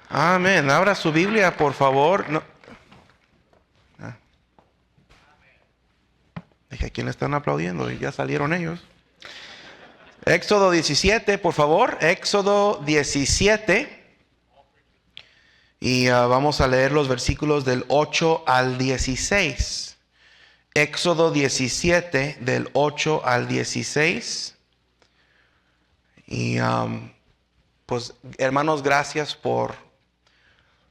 Amén. Abra su Biblia, por favor. No. Ah, dije, ¿a quién le están aplaudiendo? Y ya salieron ellos. Éxodo 17, por favor. Éxodo 17. Y vamos a leer los versículos del 8 al 16. Éxodo 17, del 8 al 16. Y pues, hermanos, gracias por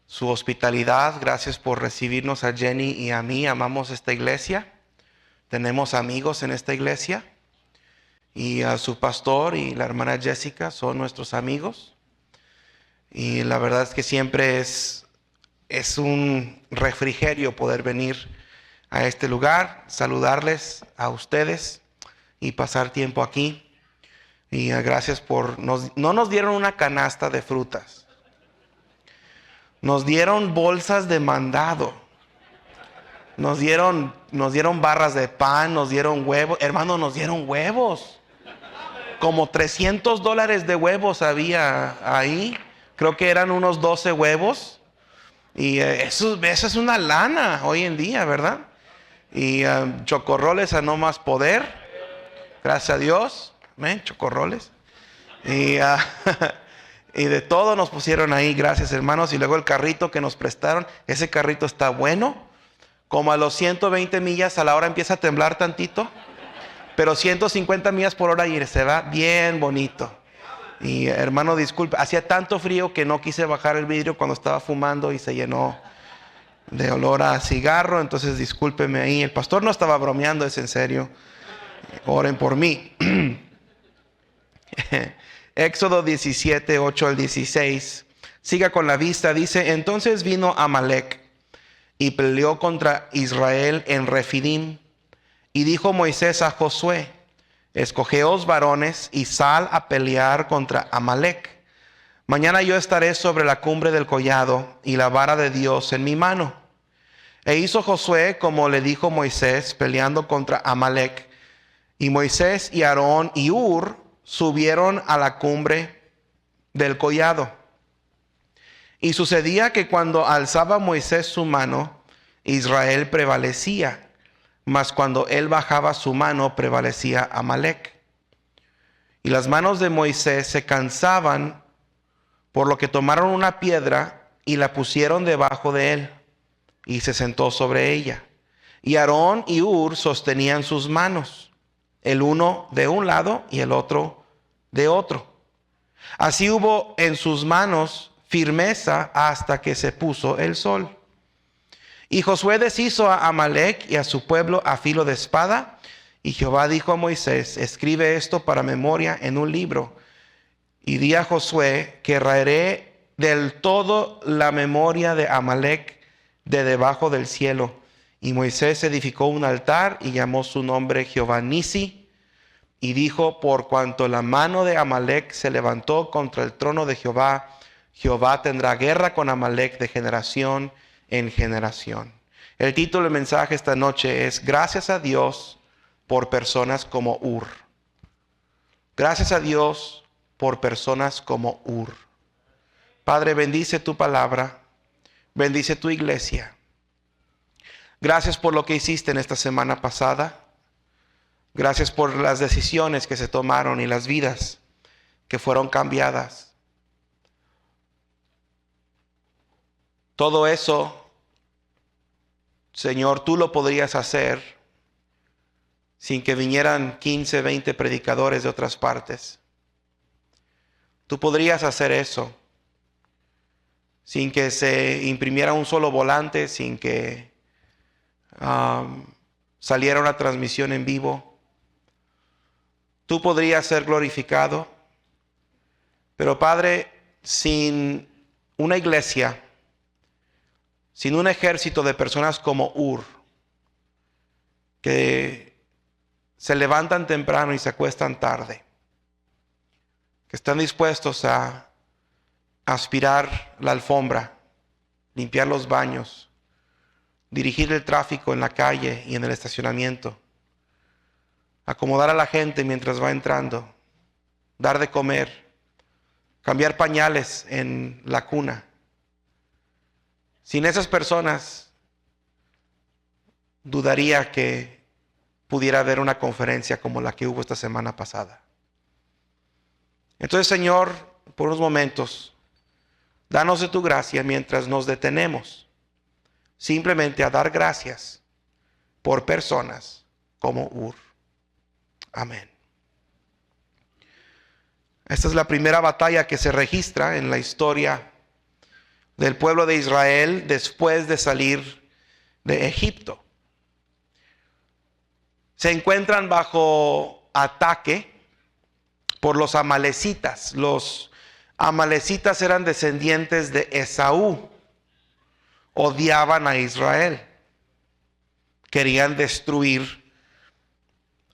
su hospitalidad. Gracias por recibirnos a Jenny y a mí. Amamos esta iglesia. Tenemos amigos en esta iglesia. Y a su pastor y la hermana Jessica son nuestros amigos. Y la verdad es que siempre es un refrigerio poder venir a este lugar, saludarles a ustedes y pasar tiempo aquí. Y gracias por... no nos dieron una canasta de frutas. Nos dieron bolsas de mandado. Nos dieron barras de pan, nos dieron huevos. Hermano, nos dieron huevos. Como $300 de huevos había ahí. Creo que eran unos 12 huevos. Y eso es una lana hoy en día, ¿verdad? Y chocorroles a no más poder. Gracias a Dios. Amén, chocorroles. Y, y de todo nos pusieron ahí, gracias hermanos. Y luego el carrito que nos prestaron. Ese carrito está bueno. Como a los 120 millas a la hora empieza a temblar tantito. Pero 150 millas por hora y se va bien bonito. Y hermano, disculpe, hacía tanto frío que no quise bajar el vidrio cuando estaba fumando y se llenó de olor a cigarro. Entonces discúlpeme ahí. El pastor no estaba bromeando, es en serio. Oren por mí. Éxodo 17, 8 al 16. Siga con la vista. Dice, entonces vino Amalec y peleó contra Israel en Refidim. Y dijo Moisés a Josué, escogeos varones y sal a pelear contra Amalec. Mañana yo estaré sobre la cumbre del collado y la vara de Dios en mi mano. E hizo Josué como le dijo Moisés, peleando contra Amalec. Y Moisés y Aarón y Hur subieron a la cumbre del collado. Y sucedía que cuando alzaba Moisés su mano, Israel prevalecía. Mas cuando él bajaba su mano, prevalecía Amalec. Y las manos de Moisés se cansaban, por lo que tomaron una piedra y la pusieron debajo de él, y se sentó sobre ella. Y Aarón y Hur sostenían sus manos, el uno de un lado y el otro de otro. Así hubo en sus manos firmeza hasta que se puso el sol. Y Josué deshizo a Amalec y a su pueblo a filo de espada. Y Jehová dijo a Moisés, escribe esto para memoria en un libro. Y di a Josué que raeré del todo la memoria de Amalec de debajo del cielo. Y Moisés edificó un altar y llamó su nombre Jehová Nisi. Y dijo, por cuanto la mano de Amalec se levantó contra el trono de Jehová, Jehová tendrá guerra con Amalec de generación en generación. El título del mensaje esta noche es gracias a Dios por personas como Hur. Gracias a Dios por personas como Hur. Padre, bendice tu palabra, bendice tu iglesia. Gracias por lo que hiciste en esta semana pasada. Gracias por las decisiones que se tomaron y las vidas que fueron cambiadas. Todo eso, Señor, tú lo podrías hacer sin que vinieran 15, 20 predicadores de otras partes. Tú podrías hacer eso sin que se imprimiera un solo volante, sin que saliera una transmisión en vivo. Tú podrías ser glorificado, pero Padre, sin una iglesia, sin un ejército de personas como Hur, que se levantan temprano y se acuestan tarde, que están dispuestos a aspirar la alfombra, limpiar los baños, dirigir el tráfico en la calle y en el estacionamiento, acomodar a la gente mientras va entrando, dar de comer, cambiar pañales en la cuna, Sin esas personas, dudaría que pudiera haber una conferencia como la que hubo esta semana pasada. Entonces, Señor, por unos momentos, danos de tu gracia mientras nos detenemos simplemente a dar gracias por personas como Ur. Amén. Esta es la primera batalla que se registra en la historia del pueblo de Israel después de salir de Egipto. Se encuentran bajo ataque por los amalecitas. Los amalecitas eran descendientes de Esaú. Odiaban a Israel. Querían destruir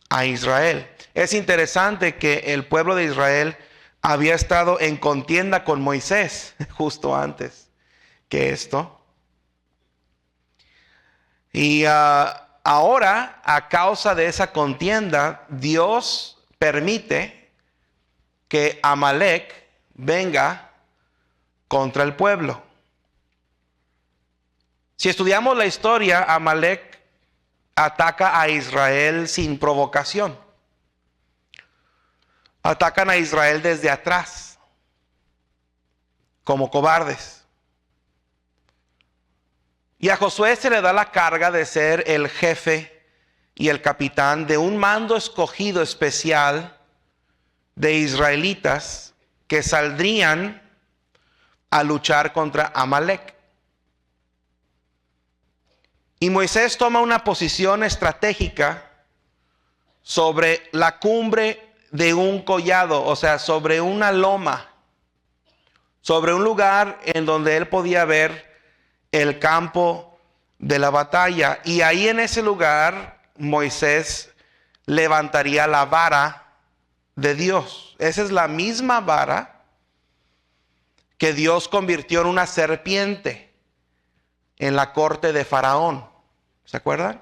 a Israel. Es interesante que el pueblo de Israel había estado en contienda con Moisés justo antes que esto. Y ahora, a causa de esa contienda, Dios permite que Amalec venga contra el pueblo. Si estudiamos la historia, Amalec ataca a Israel sin provocación. Atacan a Israel desde atrás, como cobardes. Y a Josué se le da la carga de ser el jefe y el capitán de un mando escogido especial de israelitas que saldrían a luchar contra Amalec. Y Moisés toma una posición estratégica sobre la cumbre de un collado, o sea, sobre una loma, sobre un lugar en donde él podía ver el campo de la batalla. Y ahí en ese lugar Moisés levantaría la vara de Dios. Esa es la misma vara que Dios convirtió en una serpiente en la corte de Faraón. ¿Se acuerdan?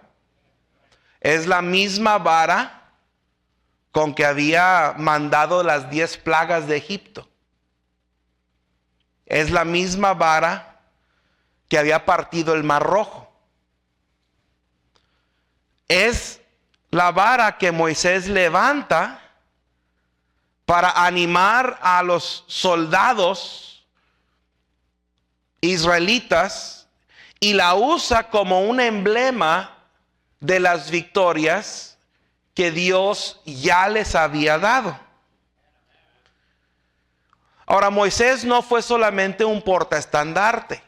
Es la misma vara con que había mandado las 10 plagas de Egipto. Es la misma vara que había partido el Mar Rojo. Es la vara que Moisés levanta para animar a los soldados israelitas y la usa como un emblema de las victorias que Dios ya les había dado. Ahora, Moisés no fue solamente un portaestandarte,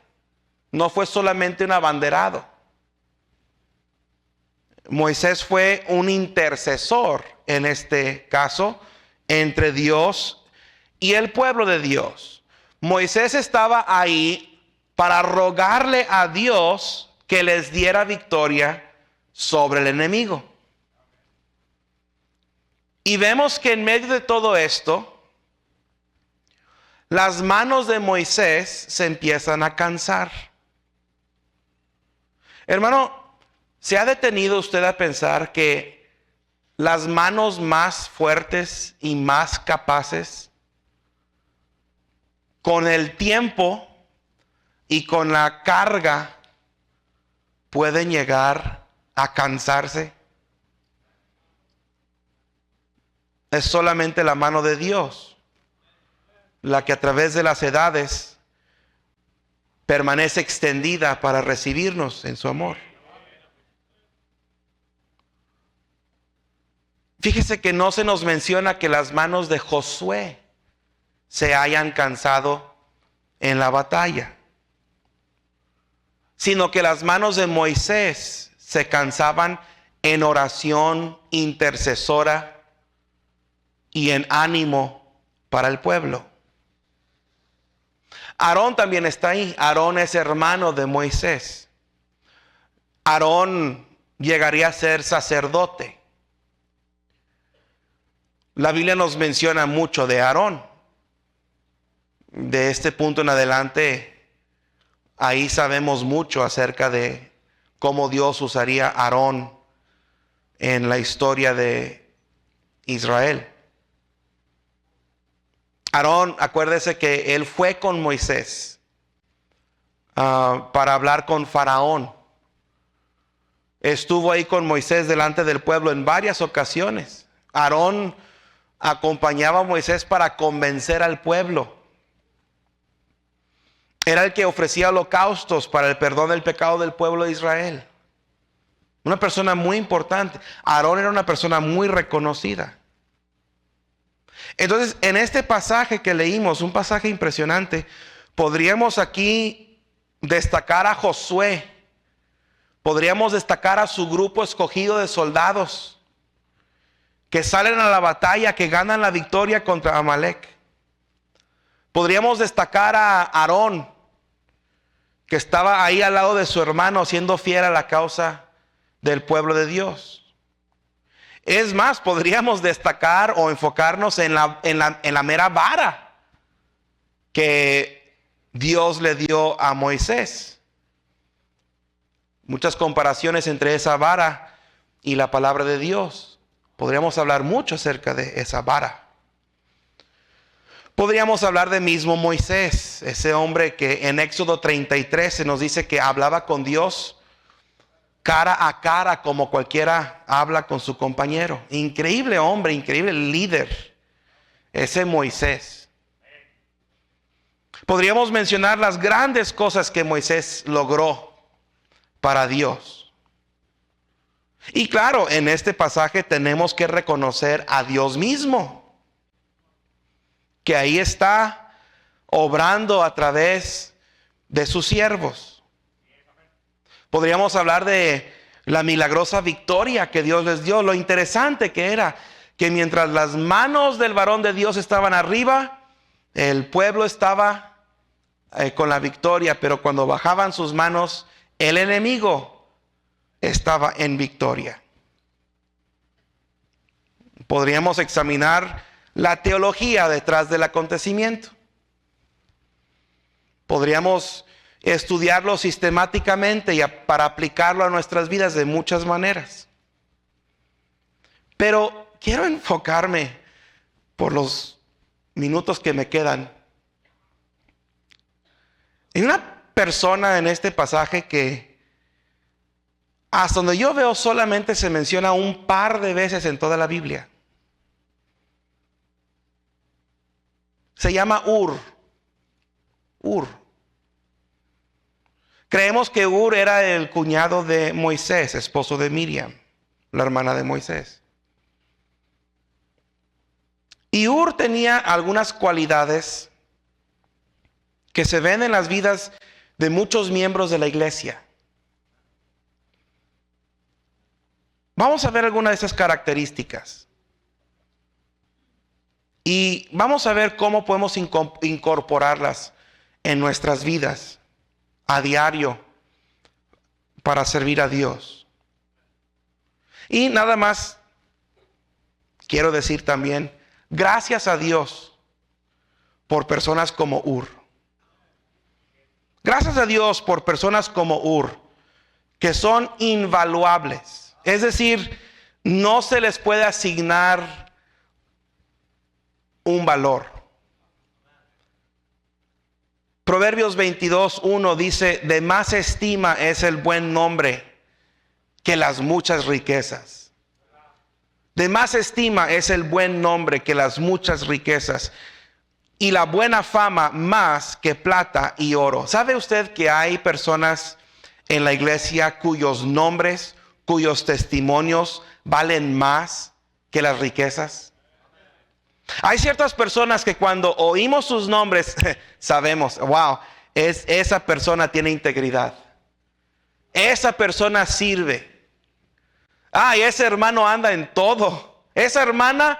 no fue solamente un abanderado. Moisés fue un intercesor, en este caso, entre Dios y el pueblo de Dios. Moisés estaba ahí para rogarle a Dios que les diera victoria sobre el enemigo. Y vemos que en medio de todo esto, las manos de Moisés se empiezan a cansar. Hermano, ¿se ha detenido usted a pensar que las manos más fuertes y más capaces, con el tiempo y con la carga, pueden llegar a cansarse? Es solamente la mano de Dios la que a través de las edades permanece extendida para recibirnos en su amor. Fíjese que no se nos menciona que las manos de Josué se hayan cansado en la batalla, sino que las manos de Moisés se cansaban en oración intercesora y en ánimo para el pueblo. Aarón también está ahí. Aarón es hermano de Moisés. Aarón llegaría a ser sacerdote. La Biblia nos menciona mucho de Aarón. De este punto en adelante, ahí sabemos mucho acerca de cómo Dios usaría a Aarón en la historia de Israel. Aarón, acuérdese que él fue con Moisés para hablar con Faraón. Estuvo ahí con Moisés delante del pueblo en varias ocasiones. Aarón acompañaba a Moisés para convencer al pueblo. Era el que ofrecía holocaustos para el perdón del pecado del pueblo de Israel. Una persona muy importante. Aarón era una persona muy reconocida. Entonces, en este pasaje que leímos, un pasaje impresionante, podríamos aquí destacar a Josué. Podríamos destacar a su grupo escogido de soldados que salen a la batalla, que ganan la victoria contra Amalek. Podríamos destacar a Aarón, que estaba ahí al lado de su hermano, siendo fiel a la causa del pueblo de Dios. Es más, podríamos destacar o enfocarnos en la mera vara que Dios le dio a Moisés. Muchas comparaciones entre esa vara y la palabra de Dios. Podríamos hablar mucho acerca de esa vara. Podríamos hablar de mismo Moisés, ese hombre que en Éxodo 33 se nos dice que hablaba con Dios cara a cara como cualquiera habla con su compañero. Increíble hombre, increíble líder, ese Moisés. Podríamos mencionar las grandes cosas que Moisés logró para Dios. Y claro, en este pasaje tenemos que reconocer a Dios mismo, que ahí está obrando a través de sus siervos. Podríamos hablar de la milagrosa victoria que Dios les dio. Lo interesante que era que mientras las manos del varón de Dios estaban arriba, el pueblo estaba con la victoria, pero cuando bajaban sus manos, el enemigo estaba en victoria. Podríamos examinar la teología detrás del acontecimiento. Podríamos estudiarlo sistemáticamente y para aplicarlo a nuestras vidas de muchas maneras. Pero quiero enfocarme por los minutos que me quedan en una persona en este pasaje que hasta donde yo veo solamente se menciona un par de veces en toda la Biblia. Se llama Ur. Creemos que Ur era el cuñado de Moisés, esposo de Miriam, la hermana de Moisés. Y Ur tenía algunas cualidades que se ven en las vidas de muchos miembros de la iglesia. Vamos a ver algunas de esas características. Y vamos a ver cómo podemos incorporarlas en nuestras vidas a diario para servir a Dios. Y nada más quiero decir también, gracias a Dios por personas como Ur. Gracias a Dios por personas como Ur, que son invaluables. Es decir, no se les puede asignar un valor. Proverbios 22:1 dice, de más estima es el buen nombre que las muchas riquezas. De más estima es el buen nombre que las muchas riquezas. Y la buena fama más que plata y oro. ¿Sabe usted que hay personas en la iglesia cuyos nombres, cuyos testimonios valen más que las riquezas? Hay ciertas personas que cuando oímos sus nombres sabemos, wow, esa persona tiene integridad. Esa persona sirve. Y ese hermano anda en todo. Esa hermana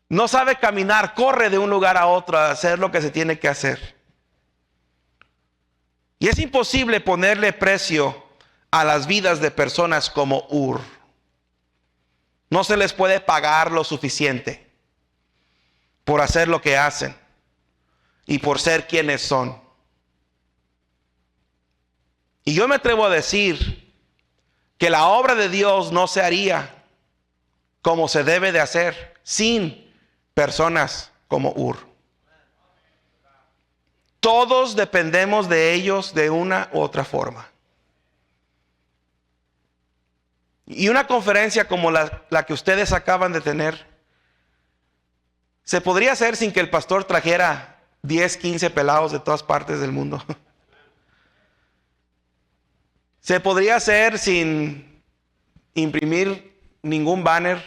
no sabe caminar, corre de un lugar a otro a hacer lo que se tiene que hacer. Y es imposible ponerle precio a las vidas de personas como Ur. No se les puede pagar lo suficiente por hacer lo que hacen y por ser quienes son. Y yo me atrevo a decir que la obra de Dios no se haría como se debe de hacer sin personas como Ur. Todos dependemos de ellos de una u otra forma. Y una conferencia como la que ustedes acaban de tener, se podría hacer sin que el pastor trajera 10, 15 pelados de todas partes del mundo. Se podría hacer sin imprimir ningún banner.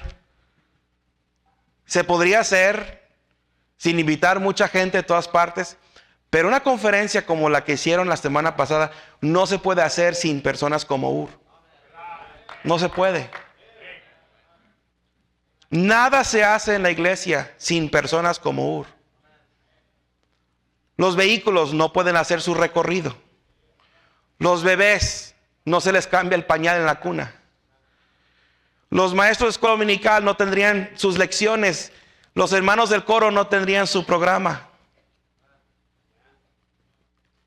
Se podría hacer sin invitar mucha gente de todas partes. Pero una conferencia como la que hicieron la semana pasada no se puede hacer sin personas como Ur. No se puede. Nada se hace en la iglesia sin personas como Ur. Los vehículos no pueden hacer su recorrido. Los bebés no se les cambia el pañal en la cuna. Los maestros de escuela dominical no tendrían sus lecciones. Los hermanos del coro no tendrían su programa.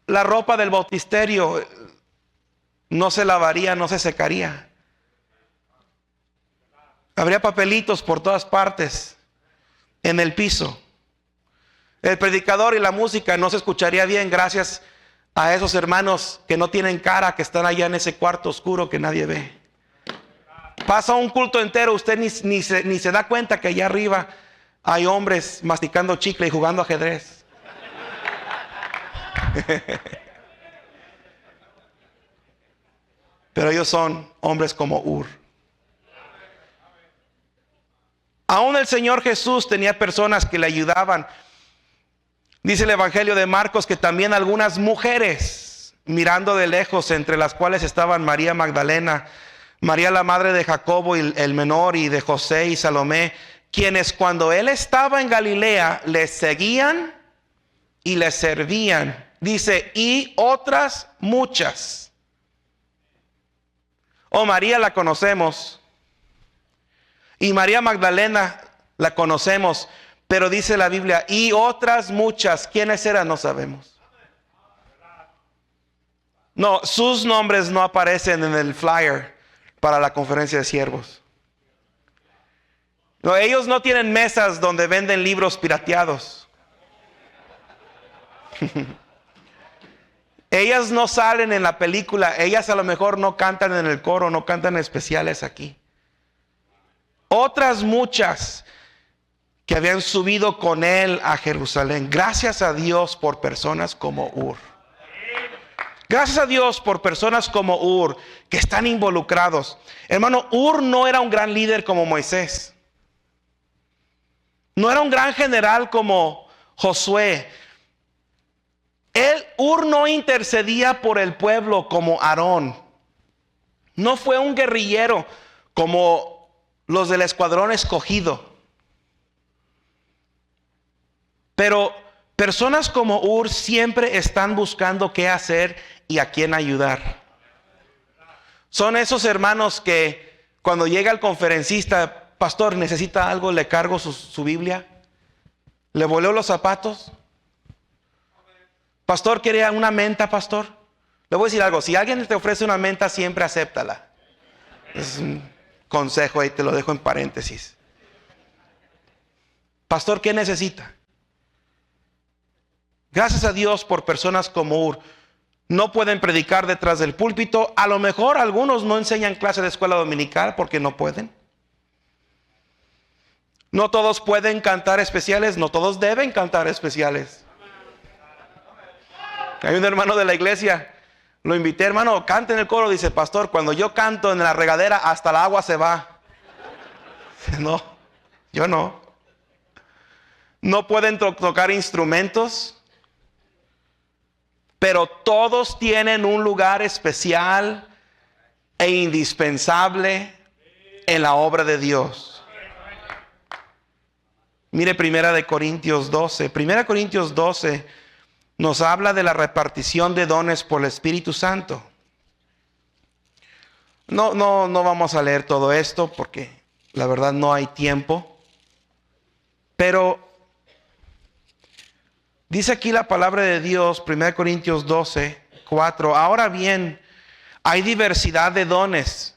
La ropa del bautisterio no se lavaría, no se secaría. Habría papelitos por todas partes en el piso. El predicador y la música no se escucharía bien gracias a esos hermanos que no tienen cara, que están allá en ese cuarto oscuro que nadie ve. Pasa un culto entero, usted ni se da cuenta que allá arriba hay hombres masticando chicle y jugando ajedrez. Pero ellos son hombres como Ur. Aún el Señor Jesús tenía personas que le ayudaban. Dice el Evangelio de Marcos que también algunas mujeres, mirando de lejos, entre las cuales estaban María Magdalena, María la madre de Jacobo y el menor, y de José y Salomé, quienes cuando él estaba en Galilea le seguían y le servían. Dice, y otras muchas. Oh, María la conocemos. Y María Magdalena la conocemos. Pero dice la Biblia, y otras muchas. ¿Quiénes eran? No sabemos. No, sus nombres no aparecen en el flyer para la conferencia de siervos. No, ellos no tienen mesas donde venden libros pirateados. Ellas no salen en la película. Ellas a lo mejor no cantan en el coro, no cantan especiales aquí. Otras muchas que habían subido con él a Jerusalén. Gracias a Dios por personas como Ur. Gracias a Dios por personas como Ur que están involucrados. Hermano, Ur no era un gran líder como Moisés. No era un gran general como Josué. Ur no intercedía por el pueblo como Aarón. No fue un guerrillero como los del escuadrón escogido. Pero personas como Ur siempre están buscando qué hacer y a quién ayudar. Son esos hermanos que cuando llega el conferencista, pastor, necesita algo, le cargo su Biblia, le voleo los zapatos. Pastor, ¿quiere una menta, pastor? Le voy a decir algo, si alguien te ofrece una menta, siempre acéptala. Es un consejo ahí, te lo dejo en paréntesis. Pastor, ¿qué necesita? Gracias a Dios por personas como Ur. No pueden predicar detrás del púlpito. A lo mejor algunos no enseñan clase de escuela dominical porque no pueden. No todos pueden cantar especiales. No todos deben cantar especiales. Hay un hermano de la iglesia, lo invité, hermano, cante en el coro. Dice, pastor, cuando yo canto en la regadera hasta el agua se va. No, yo no. No pueden tocar instrumentos. Pero todos tienen un lugar especial e indispensable en la obra de Dios. Mire 1 Corintios 12. 1 Corintios 12 nos habla de la repartición de dones por el Espíritu Santo. No vamos a leer todo esto porque la verdad no hay tiempo. Pero dice aquí la palabra de Dios, 1 Corintios 12, 4. Ahora bien, hay diversidad de dones,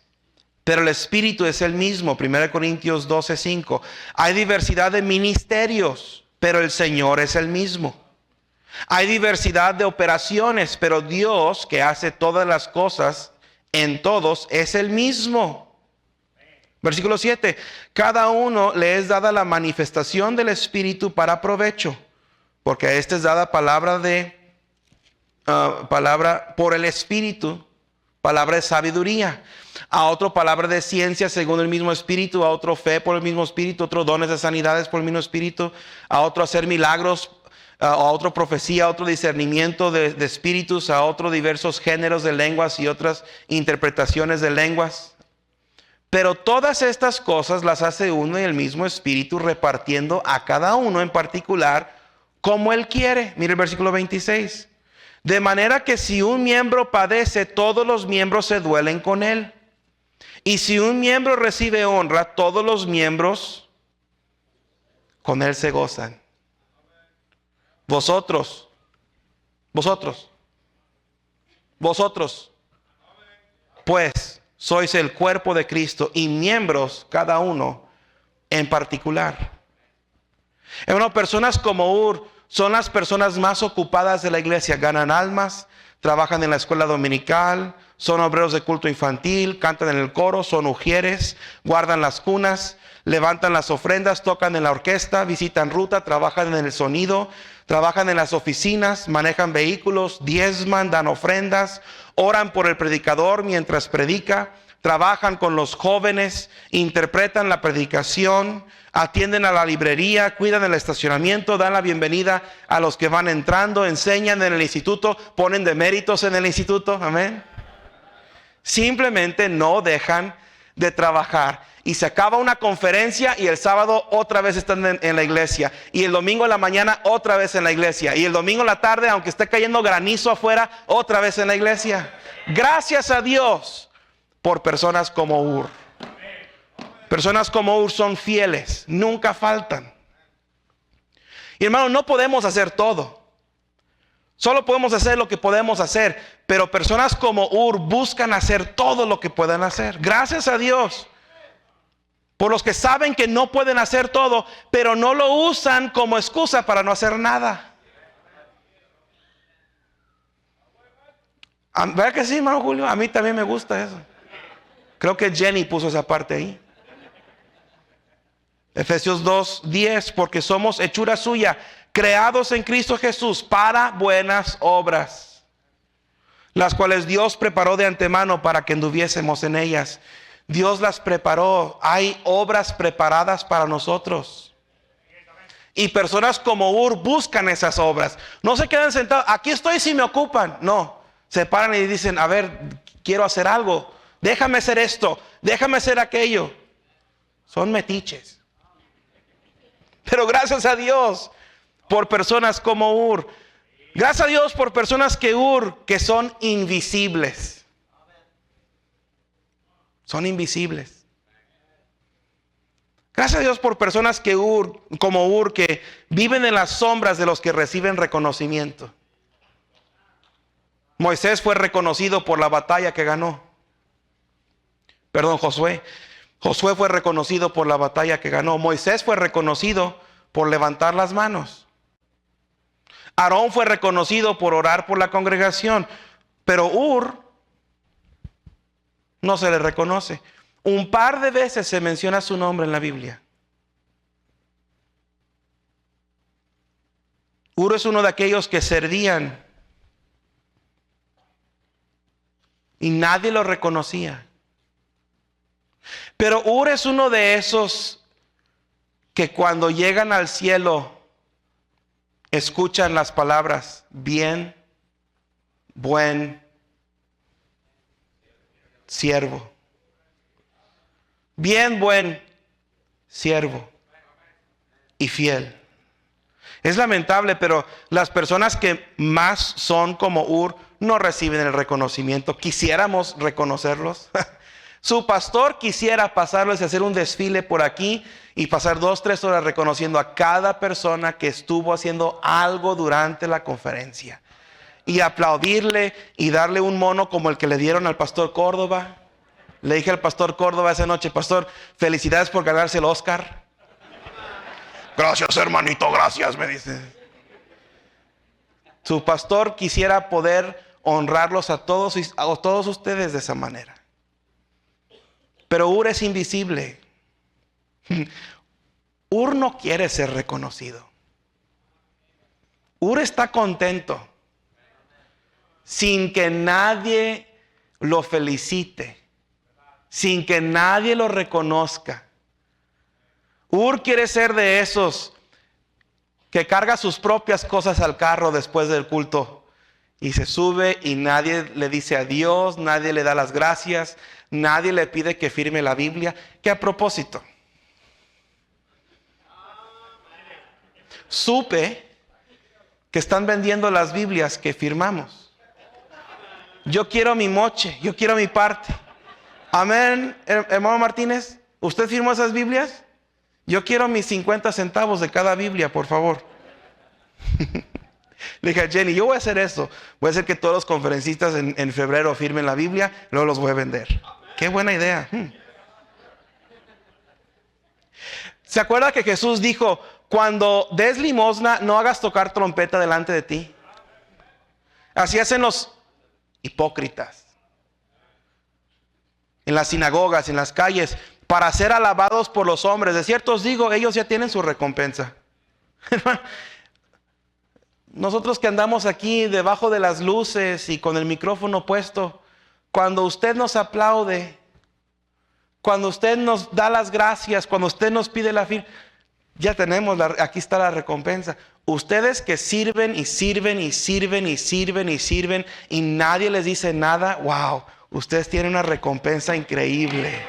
pero el Espíritu es el mismo. 1 Corintios 12, 5. Hay diversidad de ministerios, pero el Señor es el mismo. Hay diversidad de operaciones, pero Dios, que hace todas las cosas en todos, es el mismo. Versículo 7. Cada uno le es dada la manifestación del Espíritu para provecho, porque a este es dada palabra por el Espíritu, palabra de sabiduría. A otro palabra de ciencia según el mismo Espíritu, a otro fe por el mismo Espíritu, otro dones de sanidades por el mismo Espíritu, a otro hacer milagros, a otro profecía, a otro discernimiento de espíritus, a otro diversos géneros de lenguas y otras interpretaciones de lenguas. Pero todas estas cosas las hace uno y el mismo Espíritu, repartiendo a cada uno en particular como Él quiere. Mire el versículo 26. De manera que si un miembro padece, todos los miembros se duelen con él. Y si un miembro recibe honra, todos los miembros con él se gozan. Vosotros, pues, sois el cuerpo de Cristo y miembros cada uno en particular. Hermano, personas como Ur son las personas más ocupadas de la iglesia. Ganan almas, trabajan en la escuela dominical, son obreros de culto infantil, cantan en el coro, son ujieres, guardan las cunas, levantan las ofrendas, tocan en la orquesta, visitan ruta, trabajan en el sonido, trabajan en las oficinas, manejan vehículos, diezman, dan ofrendas, oran por el predicador mientras predica, trabajan con los jóvenes, interpretan la predicación, atienden a la librería, cuidan el estacionamiento, dan la bienvenida a los que van entrando, enseñan en el instituto, ponen deméritos en el instituto, amén. Simplemente no dejan de trabajar. Y se acaba una conferencia y el sábado otra vez están en la iglesia. Y el domingo en la mañana otra vez en la iglesia. Y el domingo en la tarde, aunque esté cayendo granizo afuera, otra vez en la iglesia. Gracias a Dios por personas como Ur. Personas como Ur son fieles, nunca faltan. Y hermano, no podemos hacer todo. Solo podemos hacer lo que podemos hacer. Pero personas como Ur buscan hacer todo lo que puedan hacer. Gracias a Dios por los que saben que no pueden hacer todo, pero no lo usan como excusa para no hacer nada. ¿Verdad que sí, hermano Julio? A mí también me gusta eso. Creo que Jenny puso esa parte ahí. Efesios 2:10, porque somos hechura suya, creados en Cristo Jesús para buenas obras, las cuales Dios preparó de antemano para que anduviésemos en ellas. Dios las preparó. Hay obras preparadas para nosotros. Y personas como Ur buscan esas obras. No se quedan sentados. Aquí estoy si me ocupan. No. Se paran y dicen, a ver, quiero hacer algo. Déjame hacer esto. Déjame hacer aquello. Son metiches. Pero gracias a Dios por personas como Ur. Gracias a Dios por personas que son invisibles. Son invisibles. Gracias a Dios por personas como Ur, que viven en las sombras de los que reciben reconocimiento. Moisés fue reconocido por la batalla que ganó. Josué. Josué fue reconocido por la batalla que ganó. Moisés fue reconocido por levantar las manos. Aarón fue reconocido por orar por la congregación. Pero Ur no se le reconoce. Un par de veces se menciona su nombre en la Biblia. Ur es uno de aquellos que servían y nadie lo reconocía. Pero Ur es uno de esos que cuando llegan al cielo escuchan las palabras bien, buen siervo. Bien, buen siervo y fiel. Es lamentable, pero las personas que más son como Ur no reciben el reconocimiento. Quisiéramos reconocerlos. Su pastor quisiera pasarles y hacer un desfile por aquí y pasar 2-3 horas reconociendo a cada persona que estuvo haciendo algo durante la conferencia. Y aplaudirle y darle un mono como el que le dieron al pastor Córdoba. Le dije al pastor Córdoba esa noche, pastor, felicidades por ganarse el Oscar. Gracias, hermanito, gracias, me dice. Su pastor quisiera poder honrarlos a todos ustedes de esa manera. Pero Ur es invisible. Ur no quiere ser reconocido. Ur está contento sin que nadie lo felicite, sin que nadie lo reconozca. Ur quiere ser de esos que carga sus propias cosas al carro después del culto y se sube y nadie le dice adiós, nadie le da las gracias, nadie le pide que firme la Biblia. Que a propósito, supe que están vendiendo las Biblias que firmamos. Yo quiero mi moche, yo quiero mi parte. Amén, hermano Martínez, ¿usted firmó esas Biblias? Yo quiero mis 50 centavos de cada Biblia, por favor. Le dije a Jenny, yo voy a hacer eso. Voy a hacer que todos los conferencistas en febrero firmen la Biblia, luego los voy a vender. Qué buena idea. ¿Se acuerda que Jesús dijo, cuando des limosna, no hagas tocar trompeta delante de ti? Así hacen los hipócritas en las sinagogas, en las calles, para ser alabados por los hombres. De cierto os digo, ellos ya tienen su recompensa. Nosotros que andamos aquí debajo de las luces y con el micrófono puesto, cuando usted nos aplaude, cuando usted nos da las gracias, cuando usted nos pide la firma, ya tenemos, aquí está la recompensa. Ustedes que sirven y sirven y sirven y sirven y sirven y nadie les dice nada, wow, ustedes tienen una recompensa increíble.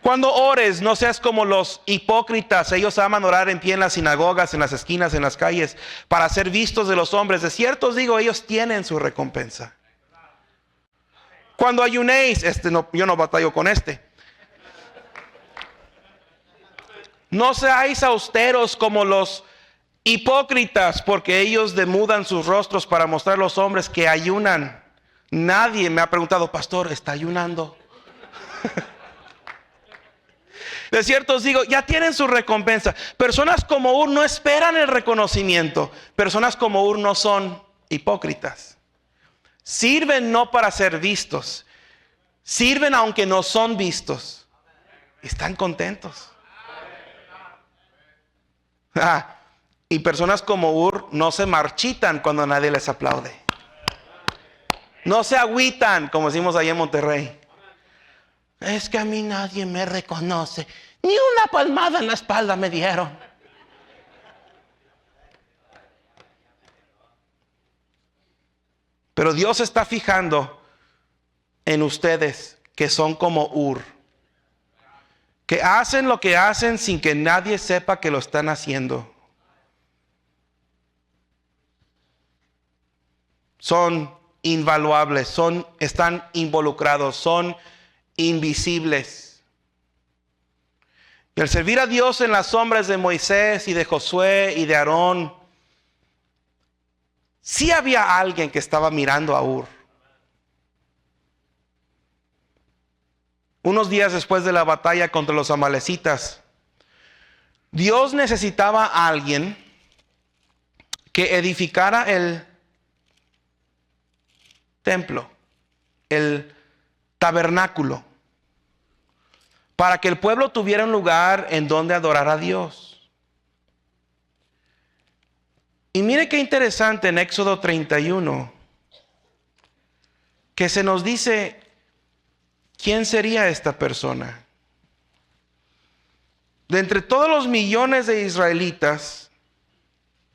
Cuando ores, no seas como los hipócritas. Ellos aman orar en pie en las sinagogas, en las esquinas, en las calles, para ser vistos de los hombres. De cierto os digo, ellos tienen su recompensa. Cuando ayunéis, yo no batallo con este. No seáis austeros como los hipócritas, porque ellos demudan sus rostros para mostrar a los hombres que ayunan. Nadie me ha preguntado, pastor, ¿está ayunando? De cierto os digo, ya tienen su recompensa. Personas como Ur no esperan el reconocimiento. Personas como Ur no son hipócritas. Sirven no para ser vistos. Sirven aunque no son vistos. Están contentos. Y personas como Ur no se marchitan cuando nadie les aplaude. No se agüitan, como decimos allá en Monterrey. Es que a mí nadie me reconoce. Ni una palmada en la espalda me dieron. Pero Dios está fijando en ustedes que son como Ur, que hacen lo que hacen sin que nadie sepa que lo están haciendo. Son invaluables, están involucrados, son invisibles. Y al servir a Dios en las sombras de Moisés y de Josué y de Aarón, sí había alguien que estaba mirando a Ur. Unos días después de la batalla contra los amalecitas, Dios necesitaba a alguien que edificara el templo, el tabernáculo, para que el pueblo tuviera un lugar en donde adorar a Dios. Y mire qué interesante en Éxodo 31, que se nos dice quién sería esta persona. De entre todos los millones de israelitas,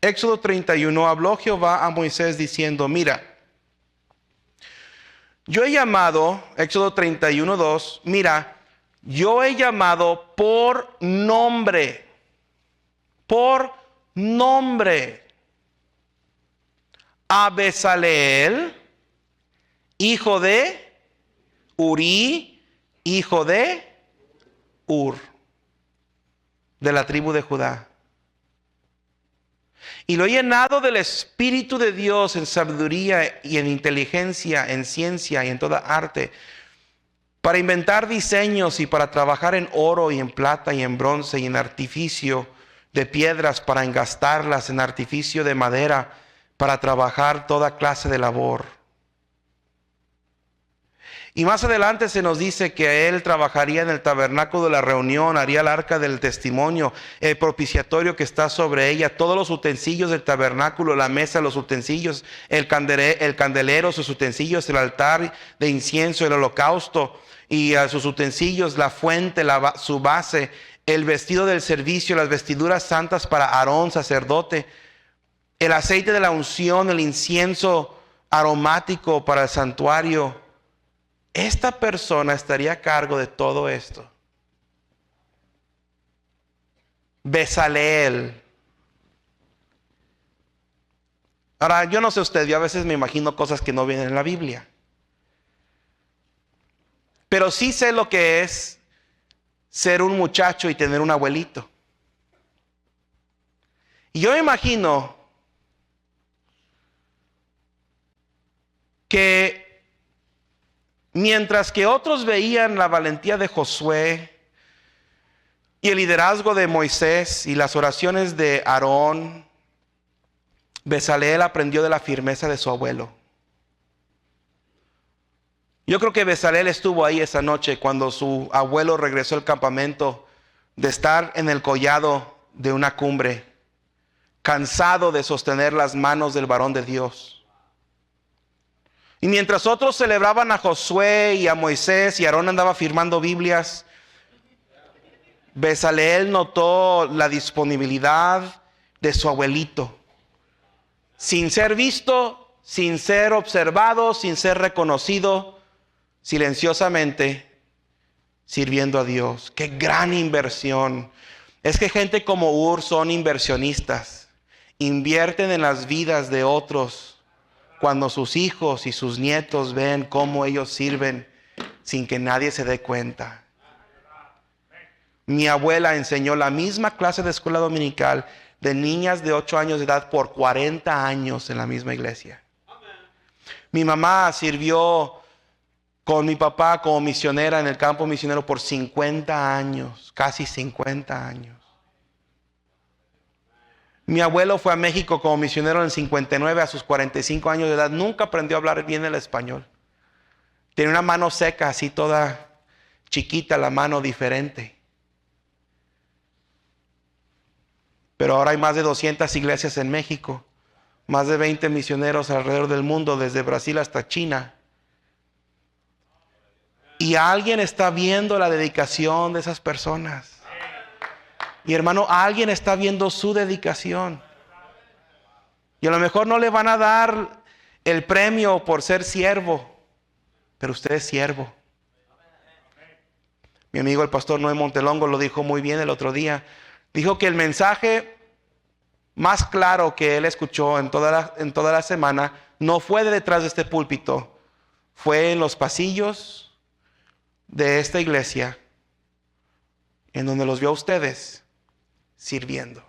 Éxodo 31, habló Jehová a Moisés diciendo, mira, yo he llamado, Éxodo 31, 2, mira, yo he llamado por nombre, a Bezaleel, hijo de Uri, hijo de Ur, de la tribu de Judá. Y lo he llenado del Espíritu de Dios en sabiduría y en inteligencia, en ciencia y en toda arte, para inventar diseños y para trabajar en oro y en plata y en bronce y en artificio de piedras, para engastarlas en artificio de madera, para trabajar toda clase de labor. Y más adelante se nos dice que él trabajaría en el tabernáculo de la reunión, haría el arca del testimonio, el propiciatorio que está sobre ella, todos los utensilios del tabernáculo, la mesa, los utensilios, el candelero, sus utensilios, el altar de incienso, el holocausto y sus utensilios, la fuente, su base, el vestido del servicio, las vestiduras santas para Aarón, sacerdote, el aceite de la unción, el incienso aromático para el santuario. Esta persona estaría a cargo de todo esto. Bezaleel. Ahora, yo no sé usted, yo a veces me imagino cosas que no vienen en la Biblia. Pero sí sé lo que es ser un muchacho y tener un abuelito. Y yo me imagino que mientras que otros veían la valentía de Josué y el liderazgo de Moisés y las oraciones de Aarón, Bezaleel aprendió de la firmeza de su abuelo. Yo creo que Bezaleel estuvo ahí esa noche cuando su abuelo regresó al campamento de estar en el collado de una cumbre, cansado de sostener las manos del varón de Dios. Y mientras otros celebraban a Josué y a Moisés y Aarón andaba firmando Biblias, Bezaleel notó la disponibilidad de su abuelito. Sin ser visto, sin ser observado, sin ser reconocido, silenciosamente sirviendo a Dios. ¡Qué gran inversión! Es que gente como Ur son inversionistas. Invierten en las vidas de otros. Cuando sus hijos y sus nietos ven cómo ellos sirven sin que nadie se dé cuenta. Mi abuela enseñó la misma clase de escuela dominical de niñas de 8 años de edad por 40 años en la misma iglesia. Mi mamá sirvió con mi papá como misionera en el campo misionero por 50 años, casi 50 años. Mi abuelo fue a México como misionero en el 59, a sus 45 años de edad. Nunca aprendió a hablar bien el español. Tenía una mano seca, así toda chiquita, la mano diferente. Pero ahora hay más de 200 iglesias en México. Más de 20 misioneros alrededor del mundo, desde Brasil hasta China. Y alguien está viendo la dedicación de esas personas. Y hermano, alguien está viendo su dedicación. Y a lo mejor no le van a dar el premio por ser siervo, pero usted es siervo. Mi amigo el pastor Noé Montelongo lo dijo muy bien el otro día. Dijo que el mensaje más claro que él escuchó en toda la semana no fue de detrás de este púlpito, fue en los pasillos de esta iglesia, en donde los vio a ustedes sirviendo.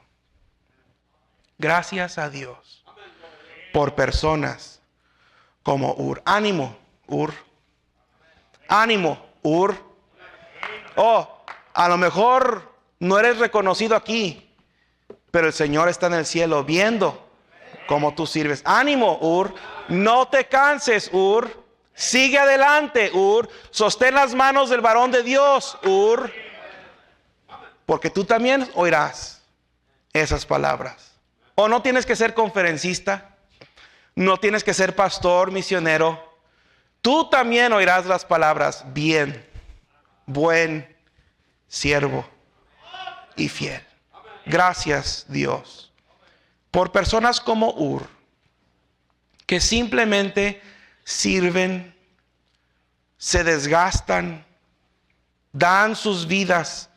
Gracias a Dios por personas como Ur. Ánimo, Ur. Ánimo, Ur. Oh, a lo mejor no eres reconocido aquí, pero el Señor está en el cielo viendo cómo tú sirves. Ánimo, Ur. No te canses, Ur. Sigue adelante, Ur. Sostén las manos del varón de Dios, Ur. Porque tú también oirás esas palabras. O no tienes que ser conferencista, no tienes que ser pastor, misionero. Tú también oirás las palabras: bien, buen siervo y fiel. Gracias, Dios, por personas como Ur, que simplemente sirven, se desgastan, dan sus vidas,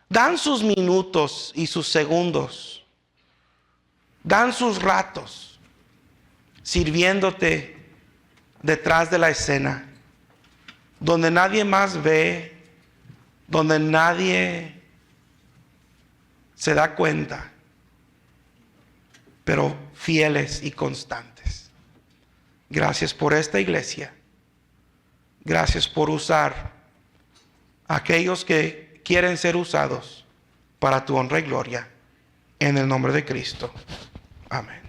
dan sus minutos y sus segundos, dan sus ratos sirviéndote detrás de la escena, donde nadie más ve, donde nadie se da cuenta, pero fieles y constantes. Gracias por esta iglesia. Gracias por usar a aquellos que quieren ser usados para tu honra y gloria. En el nombre de Cristo. Amén.